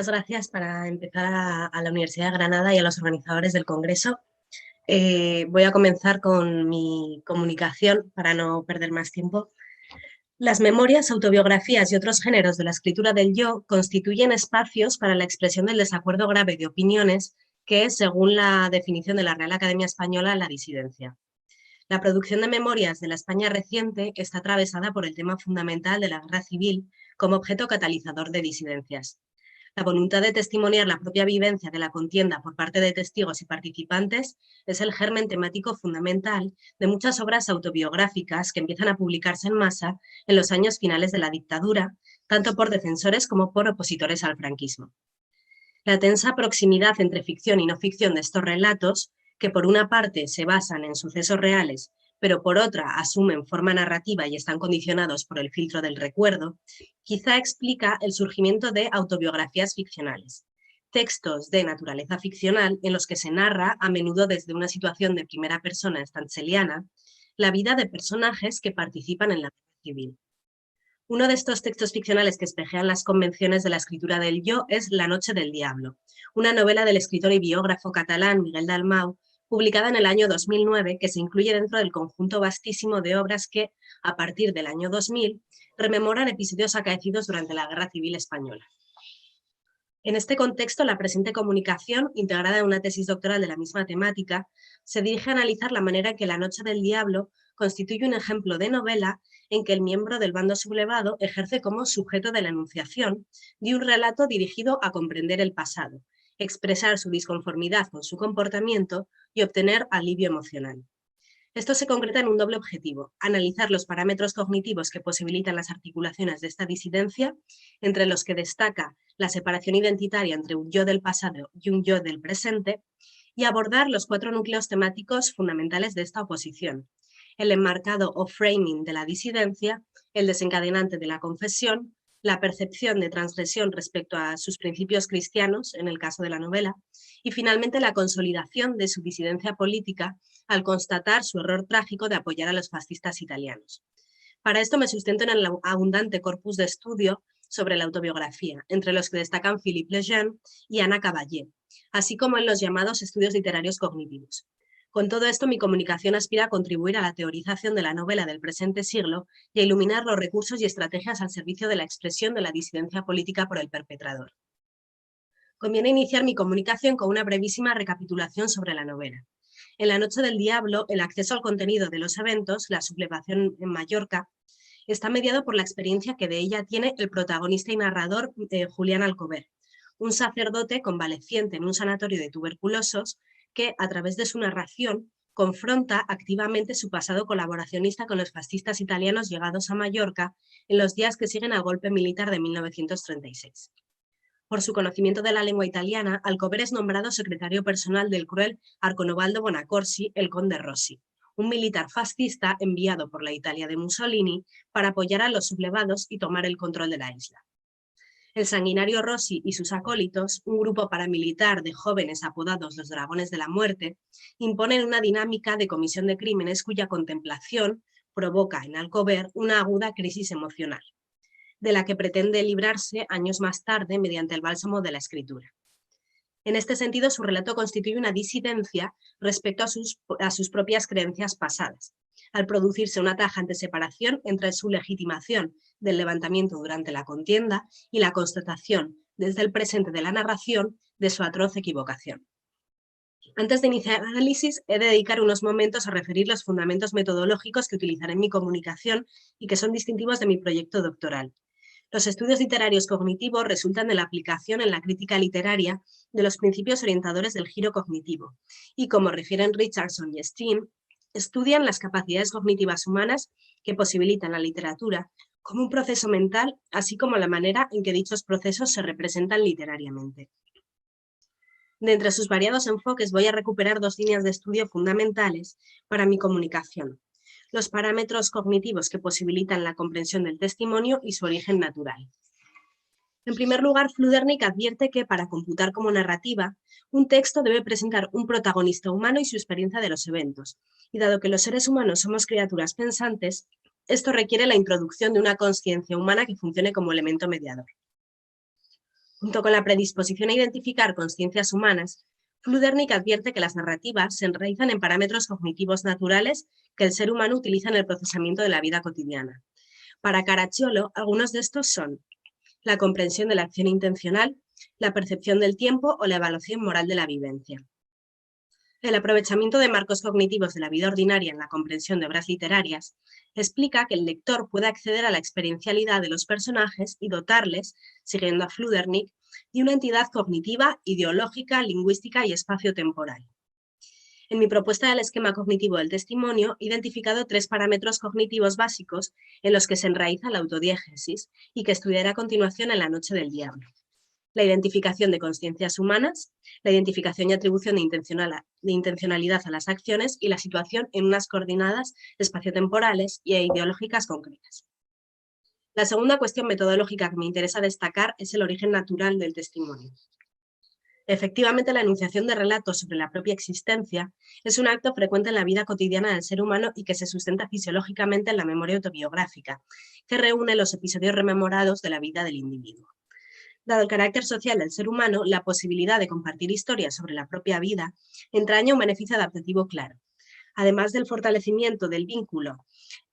Gracias para empezar a la Universidad de Granada y a los organizadores del Congreso. Voy a comenzar con mi comunicación para no perder más tiempo. Las memorias, autobiografías y otros géneros de la escritura del yo constituyen espacios para la expresión del desacuerdo grave de opiniones, que es, según la definición de la Real Academia Española, la disidencia. La producción de memorias de la España reciente está atravesada por el tema fundamental de la guerra civil como objeto catalizador de disidencias. La voluntad de testimoniar la propia vivencia de la contienda por parte de testigos y participantes es el germen temático fundamental de muchas obras autobiográficas que empiezan a publicarse en masa en los años finales de la dictadura, tanto por defensores como por opositores al franquismo. La tensa proximidad entre ficción y no ficción de estos relatos, que por una parte se basan en sucesos reales, pero por otra asumen forma narrativa y están condicionados por el filtro del recuerdo, quizá explica el surgimiento de autobiografías ficcionales, textos de naturaleza ficcional en los que se narra, a menudo desde una situación de primera persona stanceliana, la vida de personajes que participan en la guerra civil. Uno de estos textos ficcionales que espejean las convenciones de la escritura del yo es La noche del diablo, una novela del escritor y biógrafo catalán Miguel Dalmau, publicada en el año 2009, que se incluye dentro del conjunto vastísimo de obras que, a partir del año 2000, rememoran episodios acaecidos durante la Guerra Civil Española. En este contexto, la presente comunicación, integrada en una tesis doctoral de la misma temática, se dirige a analizar la manera en que La noche del diablo constituye un ejemplo de novela en que el miembro del bando sublevado ejerce como sujeto de la enunciación de un relato dirigido a comprender el pasado, expresar su disconformidad con su comportamiento y obtener alivio emocional. Esto se concreta en un doble objetivo: analizar los parámetros cognitivos que posibilitan las articulaciones de esta disidencia, entre los que destaca la separación identitaria entre un yo del pasado y un yo del presente, y abordar los 4 núcleos temáticos fundamentales de esta oposición: el enmarcado o framing de la disidencia, el desencadenante de la confesión, la percepción de transgresión respecto a sus principios cristianos, en el caso de la novela, y finalmente la consolidación de su disidencia política al constatar su error trágico de apoyar a los fascistas italianos. Para esto me sustento en el abundante corpus de estudio sobre la autobiografía, entre los que destacan Philippe Lejeune y Ana Caballé, así como en los llamados estudios literarios cognitivos. Con todo esto, mi comunicación aspira a contribuir a la teorización de la novela del presente siglo y a iluminar los recursos y estrategias al servicio de la expresión de la disidencia política por el perpetrador. Conviene iniciar mi comunicación con una brevísima recapitulación sobre la novela. En La noche del diablo, el acceso al contenido de los eventos, la sublevación en Mallorca, está mediado por la experiencia que de ella tiene el protagonista y narrador Julián Alcover, un sacerdote convaleciente en un sanatorio de tuberculosos que, a través de su narración, confronta activamente su pasado colaboracionista con los fascistas italianos llegados a Mallorca en los días que siguen al golpe militar de 1936. Por su conocimiento de la lengua italiana, Alcover es nombrado secretario personal del cruel Arconobaldo Bonacorsi, el conde Rossi, un militar fascista enviado por la Italia de Mussolini para apoyar a los sublevados y tomar el control de la isla. El sanguinario Rossi y sus acólitos, un grupo paramilitar de jóvenes apodados los Dragones de la Muerte, imponen una dinámica de comisión de crímenes cuya contemplación provoca en Alcover una aguda crisis emocional, de la que pretende librarse años más tarde mediante el bálsamo de la escritura. En este sentido, su relato constituye una disidencia respecto a sus propias creencias pasadas, al producirse una tajante separación entre su legitimación del levantamiento durante la contienda y la constatación, desde el presente de la narración, de su atroz equivocación. Antes de iniciar el análisis, he de dedicar unos momentos a referir los fundamentos metodológicos que utilizaré en mi comunicación y que son distintivos de mi proyecto doctoral. Los estudios literarios cognitivos resultan de la aplicación en la crítica literaria de los principios orientadores del giro cognitivo y, como refieren Richardson y Steen, estudian las capacidades cognitivas humanas que posibilitan la literatura como un proceso mental, así como la manera en que dichos procesos se representan literariamente. De entre sus variados enfoques voy a recuperar 2 líneas de estudio fundamentales para mi comunicación: los parámetros cognitivos que posibilitan la comprensión del testimonio y su origen natural. En primer lugar, Fludernik advierte que, para computar como narrativa, un texto debe presentar un protagonista humano y su experiencia de los eventos, y dado que los seres humanos somos criaturas pensantes, esto requiere la introducción de una consciencia humana que funcione como elemento mediador. Junto con la predisposición a identificar consciencias humanas, Fludernik advierte que las narrativas se enraizan en parámetros cognitivos naturales que el ser humano utiliza en el procesamiento de la vida cotidiana. Para Caracciolo, algunos de estos son la comprensión de la acción intencional, la percepción del tiempo o la evaluación moral de la vivencia. El aprovechamiento de marcos cognitivos de la vida ordinaria en la comprensión de obras literarias explica que el lector puede acceder a la experiencialidad de los personajes y dotarles, siguiendo a Fludernik, de una entidad cognitiva, ideológica, lingüística y espacio-temporal. En mi propuesta del esquema cognitivo del testimonio he identificado 3 parámetros cognitivos básicos en los que se enraiza la autodiégesis y que estudiaré a continuación en La noche del diablo. La identificación de consciencias humanas, la identificación y atribución de intencionalidad a las acciones y la situación en unas coordenadas espaciotemporales e ideológicas concretas. La segunda cuestión metodológica que me interesa destacar es el origen natural del testimonio. Efectivamente, la enunciación de relatos sobre la propia existencia es un acto frecuente en la vida cotidiana del ser humano y que se sustenta fisiológicamente en la memoria autobiográfica, que reúne los episodios rememorados de la vida del individuo. Dado el carácter social del ser humano, la posibilidad de compartir historias sobre la propia vida entraña un beneficio adaptativo claro. Además del fortalecimiento del vínculo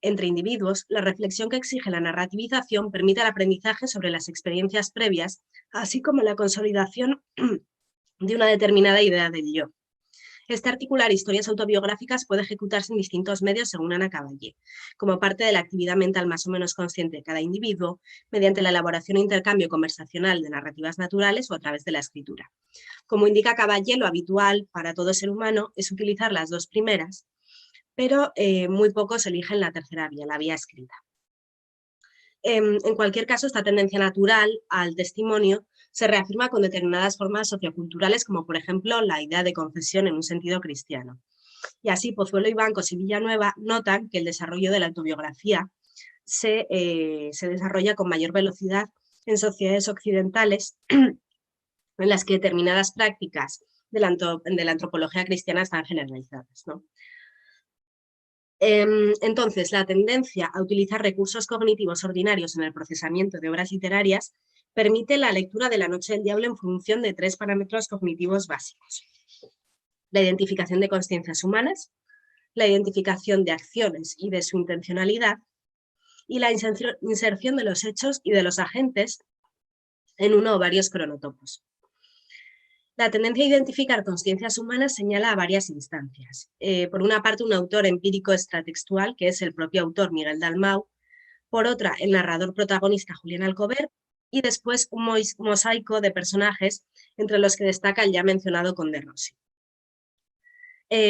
entre individuos, la reflexión que exige la narrativización permite el aprendizaje sobre las experiencias previas, así como la consolidación de una determinada idea del yo. Este articular historias autobiográficas puede ejecutarse en distintos medios según Ana Caballé, como parte de la actividad mental más o menos consciente de cada individuo, mediante la elaboración e intercambio conversacional de narrativas naturales o a través de la escritura. Como indica Caballé, lo habitual para todo ser humano es utilizar las 2 primeras, pero muy pocos eligen la tercera vía, la vía escrita. En cualquier caso, esta tendencia natural al testimonio se reafirma con determinadas formas socioculturales, como por ejemplo la idea de confesión en un sentido cristiano. Y así Pozuelo y Bancos y Villanueva notan que el desarrollo de la autobiografía se desarrolla con mayor velocidad en sociedades occidentales en las que determinadas prácticas de la antropología cristiana están generalizadas, ¿no? Entonces, la tendencia a utilizar recursos cognitivos ordinarios en el procesamiento de obras literarias permite la lectura de La noche del diablo en función de 3 parámetros cognitivos básicos. La identificación de consciencias humanas, la identificación de acciones y de su intencionalidad, y la inserción de los hechos y de los agentes en uno o varios cronotopos. La tendencia a identificar consciencias humanas señala a varias instancias. Por una parte, un autor empírico extratextual, que es el propio autor Miguel Dalmau; por otra, el narrador protagonista Julián Alcover; y después un mosaico de personajes, entre los que destaca el ya mencionado Conde Rossi.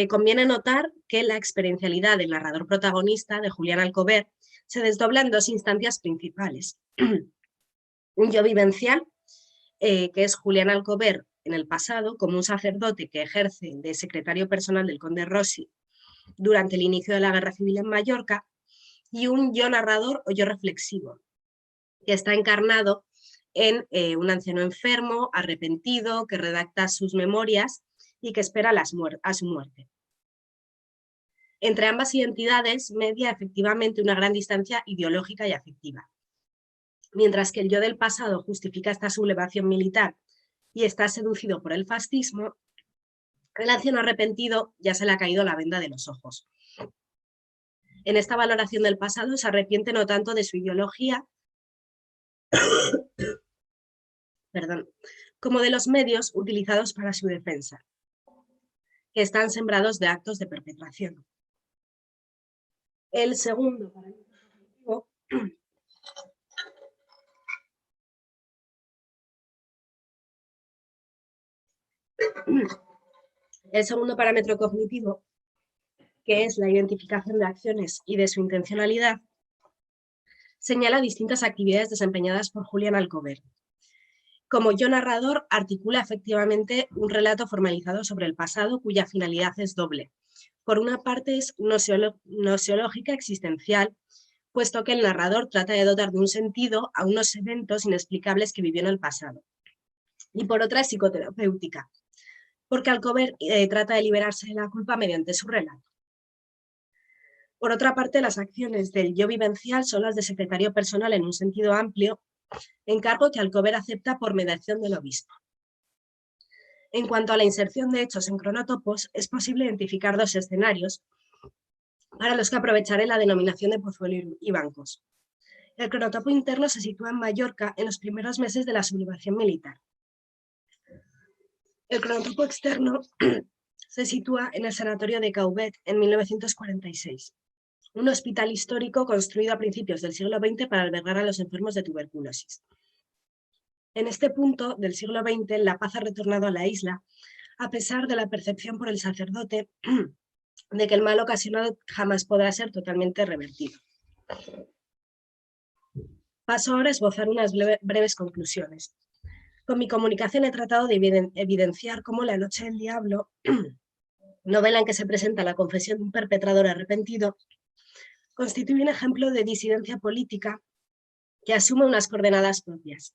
Conviene notar que la experiencialidad del narrador protagonista, de Julián Alcover, se desdobla en 2 instancias principales. Un yo vivencial, que es Julián Alcover en el pasado, como un sacerdote que ejerce de secretario personal del conde Rossi durante el inicio de la Guerra Civil en Mallorca, y un yo narrador o yo reflexivo, que está encarnado en un anciano enfermo, arrepentido, que redacta sus memorias y que espera a su muerte. Entre ambas identidades media efectivamente una gran distancia ideológica y afectiva. Mientras que el yo del pasado justifica esta sublevación militar y está seducido por el fascismo, el anciano arrepentido ya se le ha caído la venda de los ojos. En esta valoración del pasado se arrepiente no tanto de su ideología como de los medios utilizados para su defensa, que están sembrados de actos de perpetración. El segundo parámetro cognitivo, que es la identificación de acciones y de su intencionalidad, señala distintas actividades desempeñadas por Julián Alcover. Como yo narrador, articula efectivamente un relato formalizado sobre el pasado cuya finalidad es doble. Por una parte es nosiológica existencial, puesto que el narrador trata de dotar de un sentido a unos eventos inexplicables que vivió en el pasado. Y por otra es psicoterapéutica, porque Alcover trata de liberarse de la culpa mediante su relato. Por otra parte, las acciones del yo vivencial son las de secretario personal en un sentido amplio, encargo que Alcover acepta por mediación del obispo. En cuanto a la inserción de hechos en cronotopos, es posible identificar dos escenarios para los que aprovecharé la denominación de Pozuelo y Bancos. El cronotopo interno se sitúa en Mallorca en los primeros meses de la sublevación militar. El cronotopo externo se sitúa en el sanatorio de Cauvet en 1946, un hospital histórico construido a principios del siglo XX para albergar a los enfermos de tuberculosis. En este punto del siglo XX, la paz ha retornado a la isla, a pesar de la percepción por el sacerdote de que el mal ocasionado jamás podrá ser totalmente revertido. Paso ahora a esbozar unas breves conclusiones. Con mi comunicación he tratado de evidenciar cómo La Noche del Diablo, novela en que se presenta la confesión de un perpetrador arrepentido, constituye un ejemplo de disidencia política que asume unas coordenadas propias.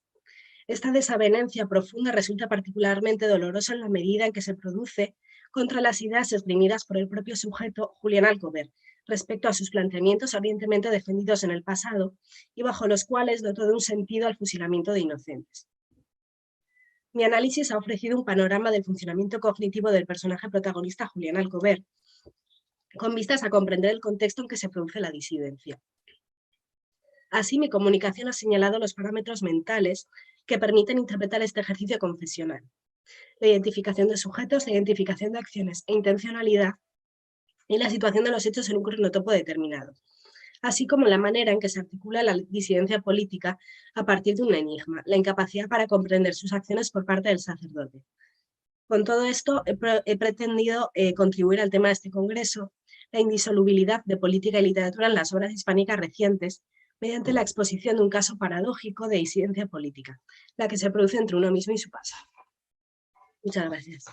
Esta desavenencia profunda resulta particularmente dolorosa en la medida en que se produce contra las ideas esgrimidas por el propio sujeto, Julián Alcover, respecto a sus planteamientos ardientemente defendidos en el pasado y bajo los cuales dotó de un sentido al fusilamiento de inocentes. Mi análisis ha ofrecido un panorama del funcionamiento cognitivo del personaje protagonista Julián Alcover, con vistas a comprender el contexto en que se produce la disidencia. Así, mi comunicación ha señalado los parámetros mentales que permiten interpretar este ejercicio confesional: la identificación de sujetos, la identificación de acciones e intencionalidad, y la situación de los hechos en un cronotopo determinado, así como la manera en que se articula la disidencia política a partir de un enigma, la incapacidad para comprender sus acciones por parte del sacerdote. Con todo esto, he pretendido contribuir al tema de este congreso, la indisolubilidad de política y literatura en las obras hispánicas recientes, mediante la exposición de un caso paradójico de disidencia política, la que se produce entre uno mismo y su pasado. Muchas gracias.